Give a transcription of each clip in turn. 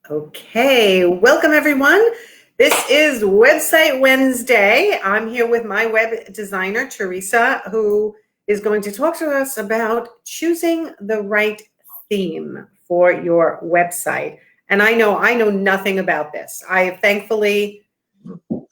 Okay, welcome everyone. This is Website Wednesday. I'm here with my web designer, Teresa, who is going to talk to us about choosing the right theme for your website. And I know nothing about this. I thankfully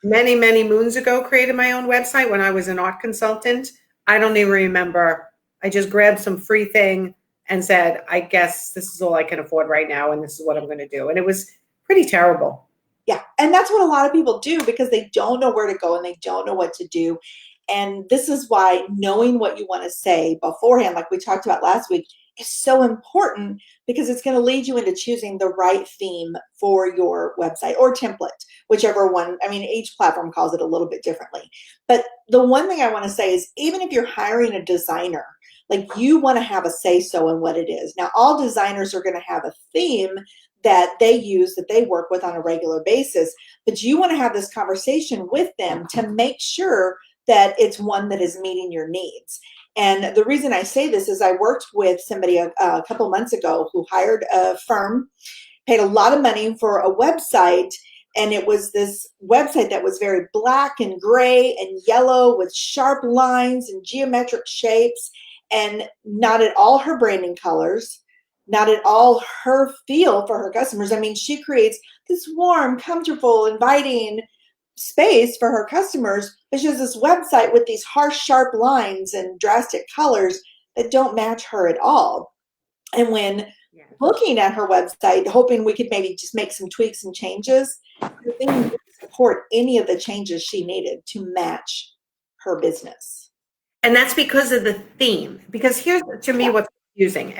many moons ago created my own website when I was an art consultant. I don't even remember. I just grabbed some free thing and said, I guess this is all I can afford right now, and this is what I'm going to do. And it was pretty terrible. Yeah. And that's what a lot of people do because they don't know where to go and they don't know what to do. And this is why knowing what you want to say beforehand, like we talked about last week, is so important because it's going to lead you into choosing the right theme for your website or template, whichever one. I mean, each platform calls it a little bit differently. But the one thing I want to say is even if you're hiring a designer, like you want to have a say so in what it is. Now, all designers are going to have a theme that they use, that they work with on a regular basis, but you want to have this conversation with them to make sure that it's one that is meeting your needs. And the reason I say this is I worked with somebody a couple months ago who hired a firm, paid a lot of money for a website, and it was this website that was very black and gray and yellow with sharp lines and geometric shapes, and not at all her branding colors, not at all her feel for her customers. I mean, she creates this warm, comfortable, inviting space for her customers, but she has this website with these harsh, sharp lines and drastic colors that don't match her at all. And when Yeah. looking at her website, hoping we could maybe just make some tweaks and changes, the thing didn't support any of the changes she needed to match her business. And that's because of the theme. Because here's to me Yeah. what's confusing.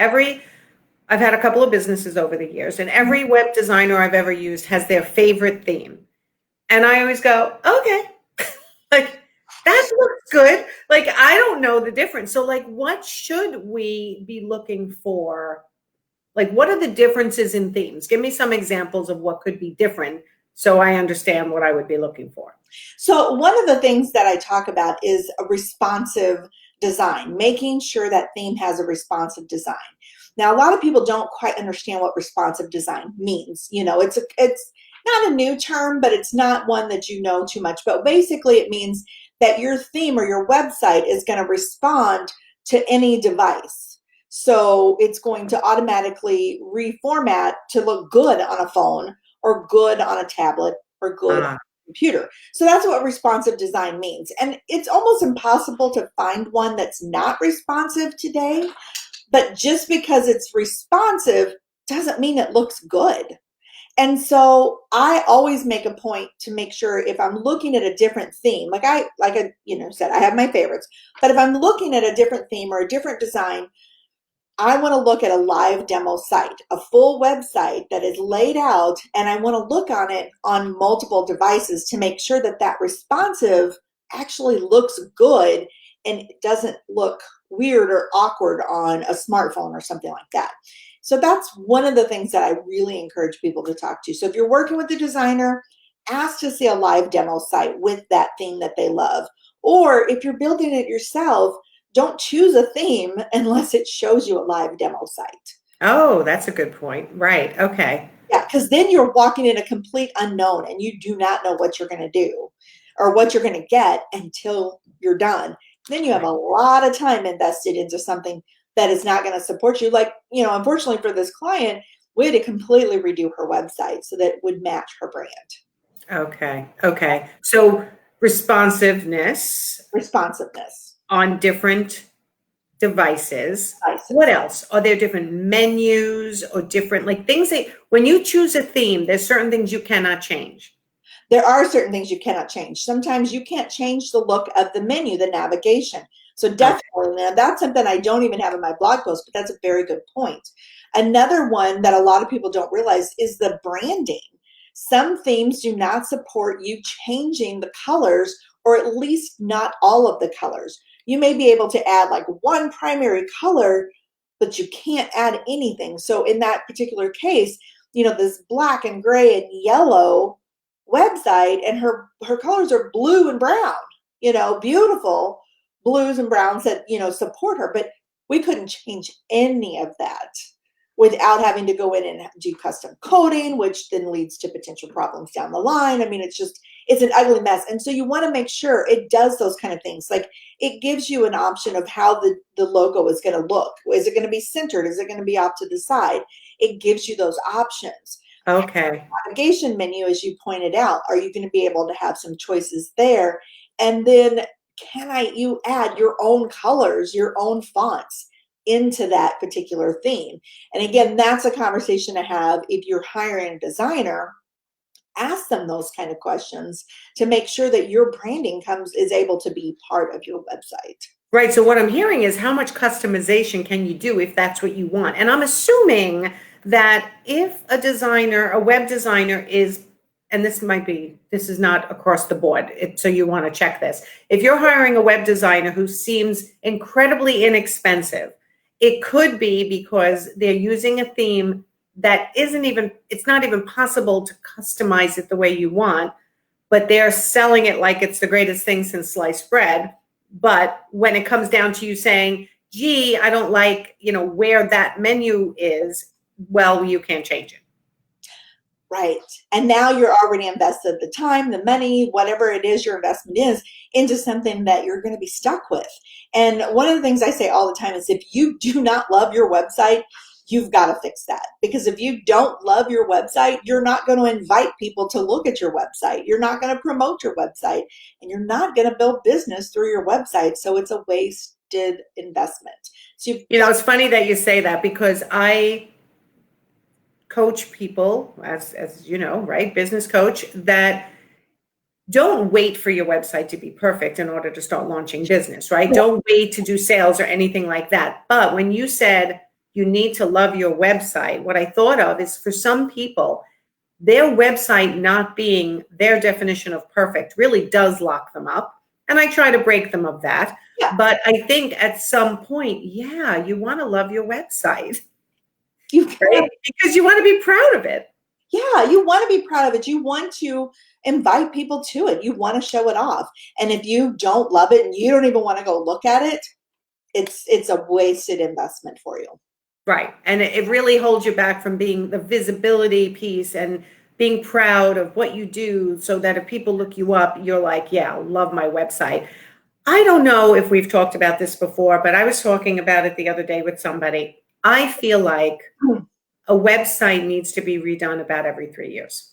I've had a couple of businesses over the years, and every web designer I've ever used has their favorite theme. And I always go, okay, like that looks good. Like I don't know the difference. So like what should we be looking for? Like what are the differences in themes? Give me some examples of what could be different so I understand what I would be looking for. So one of the things that I talk about is a responsive design, making sure that theme has a responsive design. Now, a lot of people don't quite understand what responsive design means. You know, it's not a new term, but it's not one that you know too much. But basically, it means that your theme or your website is going to respond to any device. So it's going to automatically reformat to look good on a phone or good on a tablet or good Ah, computer. So that's what responsive design means. And it's almost impossible to find one that's not responsive today. But just because it's responsive doesn't mean it looks good. And so I always make a point to make sure if I'm looking at a different theme, like I said, I have my favorites, but if I'm looking at a different theme or a different design, I want to look at a live demo site, a full website that is laid out, and I want to look on it on multiple devices to make sure that that responsive actually looks good and it doesn't look weird or awkward on a smartphone or something like that. So that's one of the things that I really encourage people to talk to. So if you're working with a designer, ask to see a live demo site with that theme that they love. Or if you're building it yourself, don't choose a theme unless it shows you a live demo site. oh, that's a good point. Right. Okay. Yeah, because then you're walking in a complete unknown and you do not know what you're going to do or what you're going to get until you're done. Then you have Right. a lot of time invested into something that is not going to support you. Like, unfortunately for this client, we had to completely redo her website so that it would match her brand. Okay. Okay. So responsiveness Responsiveness. on different devices. What Devices. else? Are there different menus or different like things that when you choose a theme, there's certain things you cannot change? There are certain things you cannot change. Sometimes you can't change the look of the menu, the navigation. So Okay. definitely, now that's something I don't even have in my blog post, but that's a very good point. Another one that a lot of people don't realize is the branding. Some themes do not support you changing the colors, or at least not all of the colors. You may be able to add like one primary color, but you can't add anything. So in that particular case, this black and gray and yellow website, and her colors are blue and brown, beautiful blues and browns that support her, but we couldn't change any of that. without having to go in and do custom coding, which then leads to potential problems down the line. I mean, it's an ugly mess. And so you want to make sure it does those kind of things. Like it gives you an option of how the logo is going to look. Is it going to be centered? Is it going to be off to the side? It gives you those options. Okay. Navigation menu, as you pointed out, are you going to be able to have some choices there? And then you add your own colors, your own fonts into that particular theme? And again, that's a conversation to have if you're hiring a designer. Ask them those kind of questions to make sure that your branding is able to be part of your website. Right. So what I'm hearing is how much customization can you do if that's what you want? And I'm assuming that if a web designer is, and this is not across the board, so you want to check this. If you're hiring a web designer who seems incredibly inexpensive, it could be because they're using a theme that it's not even possible to customize it the way you want, but they're selling it like it's the greatest thing since sliced bread. But when it comes down to you saying, gee, I don't like, where that menu is, well, you can't change it. Right. And now you're already invested the time, the money, whatever it is your investment is, into something that you're going to be stuck with. And one of the things I say all the time is if you do not love your website, you've got to fix that. Because if you don't love your website, you're not going to invite people to look at your website. You're not going to promote your website, and you're not going to build business through your website. So it's a wasted investment. So it's funny that you say that because I coach people, as you know, right? Business coach, that don't wait for your website to be perfect in order to start launching business, right? Don't wait to do sales or anything like that. But when you said you need to love your website, what I thought of is for some people, their website not being their definition of perfect really does lock them up. And I try to break them of that. Yeah. But I think at some point, yeah, you want to love your website. Right? Because you want to be proud of it. Yeah, you want to be proud of it. You want to invite people to it. You want to show it off. And if you don't love it and you don't even want to go look at it, it's a wasted investment for you. Right. And it really holds you back from being the visibility piece and being proud of what you do so that if people look you up, you're like, yeah, love my website. I don't know if we've talked about this before, but I was talking about it the other day with somebody. I feel like a website needs to be redone about every 3 years.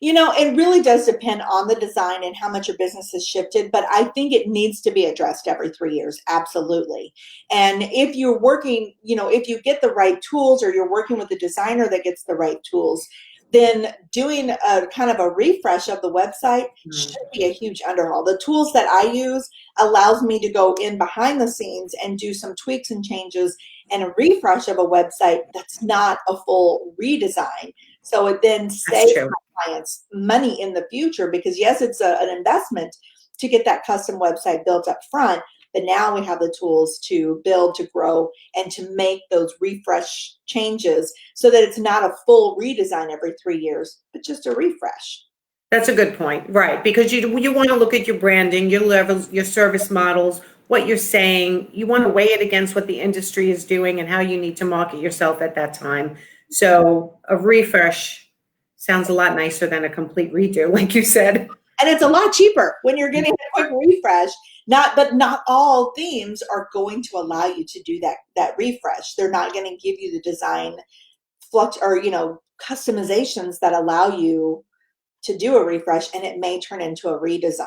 It really does depend on the design and how much your business has shifted, but I think it needs to be addressed every 3 years. Absolutely. And if you're working, if you get the right tools or you're working with a designer that gets the right tools, then doing a kind of a refresh of the website should be a huge underhaul. The tools that I use allows me to go in behind the scenes and do some tweaks and changes and a refresh of a website that's not a full redesign. So it then saves my clients money in the future because yes, it's an investment to get that custom website built up front, but now we have the tools to build, to grow, and to make those refresh changes so that it's not a full redesign every 3 years, but just a refresh. That's a good point, right? Because you want to look at your branding, your levels, your service models, what you're saying. You want to weigh it against what the industry is doing and how you need to market yourself at that time. So a refresh sounds a lot nicer than a complete redo, like you said. And it's a lot cheaper when you're getting a quick refresh. But not all themes are going to allow you to do that refresh. They're not going to give you the design flux or customizations that allow you to do a refresh, and it may turn into a redesign.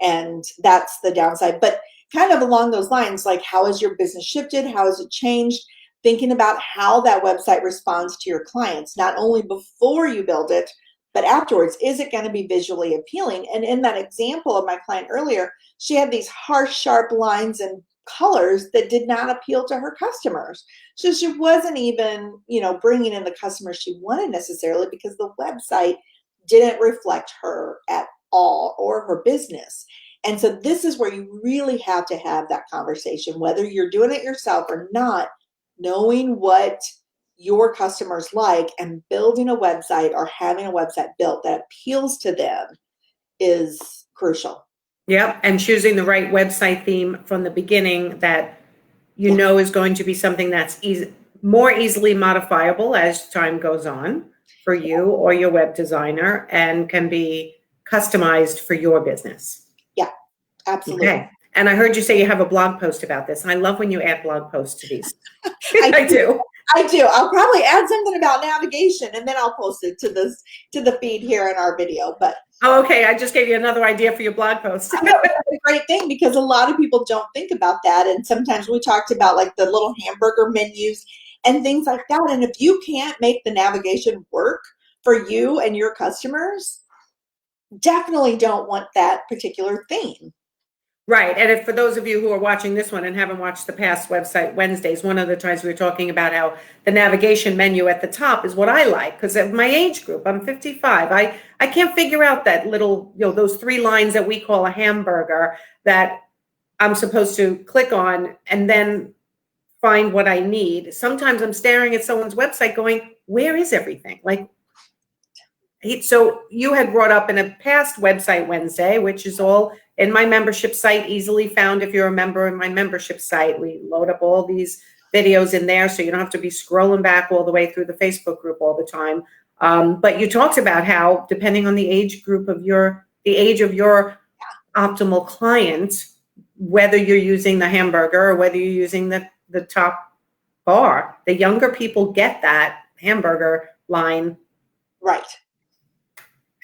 And that's the downside. But kind of along those lines, like how has your business shifted? How has it changed? Thinking about how that website responds to your clients, not only before you build it, but afterwards. Is it going to be visually appealing? And in that example of my client earlier, she had these harsh, sharp lines and colors that did not appeal to her customers. So she wasn't even, bringing in the customers she wanted necessarily because the website didn't reflect her at all or her business. And so this is where you really have to have that conversation, whether you're doing it yourself or not, knowing what your customers like and building a website or having a website built that appeals to them is crucial. Yep. And choosing the right website theme from the beginning that is going to be something that's more easily modifiable as time goes on for you or your web designer, and can be customized for your business. Yeah, absolutely. Okay. And I heard you say you have a blog post about this. And I love when you add blog posts to these. I do. I do. I'll probably add something about navigation, and then I'll post it to the feed here in our video. But oh, okay. I just gave you another idea for your blog post. I know, it's a great thing because a lot of people don't think about that. And sometimes we talked about like the little hamburger menus and things like that. And if you can't make the navigation work for you and your customers, definitely don't want that particular theme. Right. And if for those of you who are watching this one and haven't watched the past website Wednesdays, one of the times we were talking about how the navigation menu at the top is what I like, because of my age group, I'm 55. I can't figure out that little, those 3 lines that we call a hamburger that I'm supposed to click on and then find what I need. Sometimes I'm staring at someone's website going, where is everything? Like, so you had brought up in a past website Wednesday, which is all in my membership site, easily found if you're a member in my membership site. We load up all these videos in there, so you don't have to be scrolling back all the way through the Facebook group all the time. But you talked about how, depending on the age group of the age of your optimal client, whether you're using the hamburger or whether you're using the top bar, the younger people get that hamburger line. Right.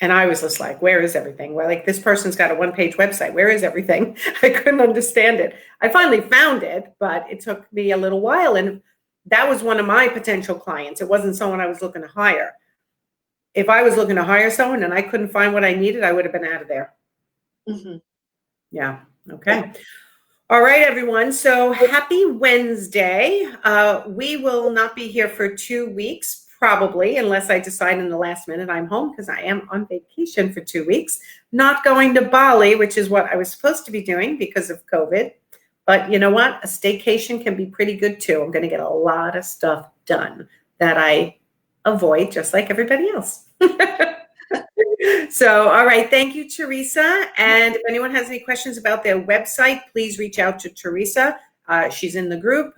And I was just like, where is everything? Well, like, this person's got a 1-page website. Where is everything? I couldn't understand it. I finally found it, but it took me a little while. And that was one of my potential clients. It wasn't someone I was looking to hire. If I was looking to hire someone and I couldn't find what I needed, I would have been out of there. Mm-hmm. Yeah. Okay. Yeah. All right, everyone. So happy Wednesday. We will not be here for 2 weeks, probably, unless I decide in the last minute I'm home, because I am on vacation for 2 weeks, not going to Bali, which is what I was supposed to be doing because of COVID. But you know what? A staycation can be pretty good too. I'm going to get a lot of stuff done that I avoid, just like everybody else. So, all right. Thank you, Teresa. And if anyone has any questions about their website, please reach out to Teresa. She's in the group,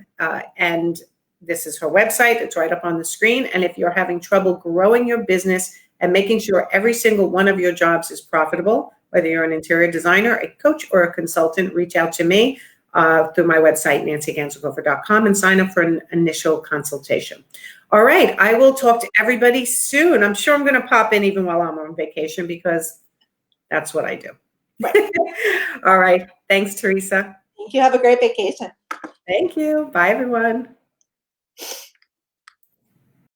and this is her website. It's right up on the screen. And if you're having trouble growing your business and making sure every single one of your jobs is profitable, whether you're an interior designer, a coach, or a consultant, reach out to me through my website, nancyganselgopher.com, and sign up for an initial consultation. All right. I will talk to everybody soon. I'm sure I'm going to pop in even while I'm on vacation, because that's what I do. Right. All right. Thanks, Teresa. Thank you. Have a great vacation. Thank you. Bye, everyone.